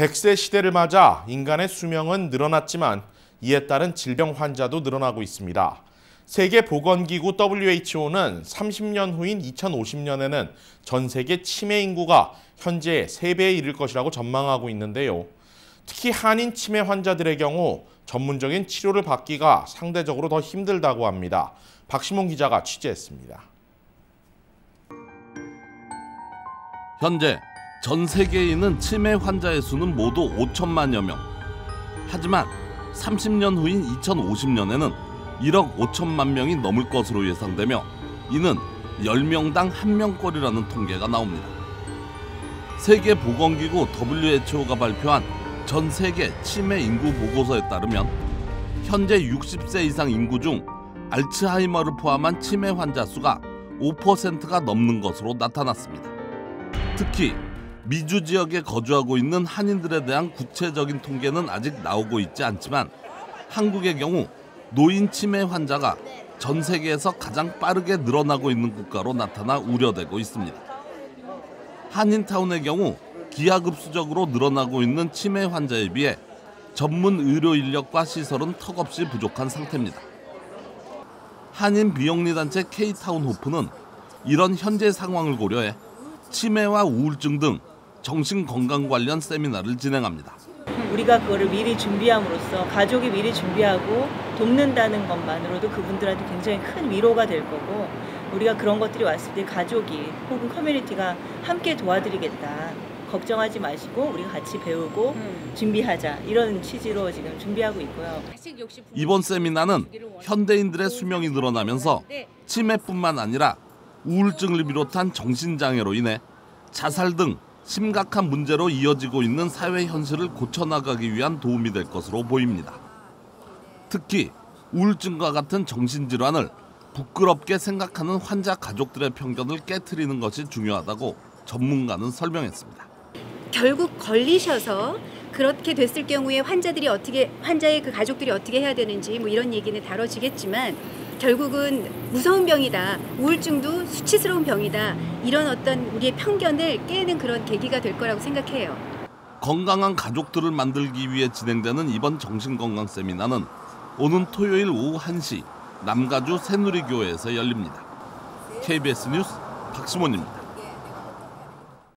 100세 시대를 맞아 인간의 수명은 늘어났지만 이에 따른 질병 환자도 늘어나고 있습니다. 세계보건기구 WHO는 30년 후인 2050년에는 전 세계 치매 인구가 현재의 3배에 이를 것이라고 전망하고 있는데요. 특히 한인 치매 환자들의 경우 전문적인 치료를 받기가 상대적으로 더 힘들다고 합니다. 박시몬 기자가 취재했습니다. 현재 전 세계에 있는 치매 환자의 수는 모두 5천만여 명. 하지만 30년 후인 2050년에는 1억 5천만 명이 넘을 것으로 예상되며 이는 10명당 1명꼴이라는 통계가 나옵니다. 세계보건기구 WHO가 발표한 전 세계 치매 인구 보고서에 따르면 현재 60세 이상 인구 중 알츠하이머를 포함한 치매 환자 수가 5%가 넘는 것으로 나타났습니다. 특히 미주 지역에 거주하고 있는 한인들에 대한 구체적인 통계는 아직 나오고 있지 않지만 한국의 경우 노인 치매 환자가 전 세계에서 가장 빠르게 늘어나고 있는 국가로 나타나 우려되고 있습니다. 한인타운의 경우 기하급수적으로 늘어나고 있는 치매 환자에 비해 전문 의료 인력과 시설은 턱없이 부족한 상태입니다. 한인 비영리 단체 K타운호프는 이런 현재 상황을 고려해 치매와 우울증 등 정신건강 관련 세미나를 진행합니다. 우리가 그거를 미리 준비함으로써 가족이 미리 준비하고 돕는다는 것만으로도 그분들한테 굉장히 큰 위로가 될 거고 우리가 그런 것들이 왔을 때 가족이 혹은 커뮤니티가 함께 도와드리겠다. 걱정하지 마시고 우리가 같이 배우고 준비하자 이런 취지로 지금 준비하고 있고요. 이번 세미나는 현대인들의 수명이 늘어나면서 치매뿐만 아니라 우울증을 비롯한 정신장애로 인해 자살 등 심각한 문제로 이어지고 있는 사회 현실을 고쳐나가기 위한 도움이 될 것으로 보입니다. 특히 우울증과 같은 정신질환을 부끄럽게 생각하는 환자 가족들의 편견을 깨트리는 것이 중요하다고 전문가는 설명했습니다. 결국 걸리셔서 그렇게 됐을 경우에 환자의 그 가족들이 어떻게 해야 되는지 뭐 이런 얘기는 다뤄지겠지만 결국은 무서운 병이다, 우울증도 수치스러운 병이다 이런 어떤 우리의 편견을 깨는 그런 계기가 될 거라고 생각해요. 건강한 가족들을 만들기 위해 진행되는 이번 정신건강 세미나는 오는 토요일 오후 1시 남가주 새누리교회에서 열립니다. KBS 뉴스 박시몬입니다.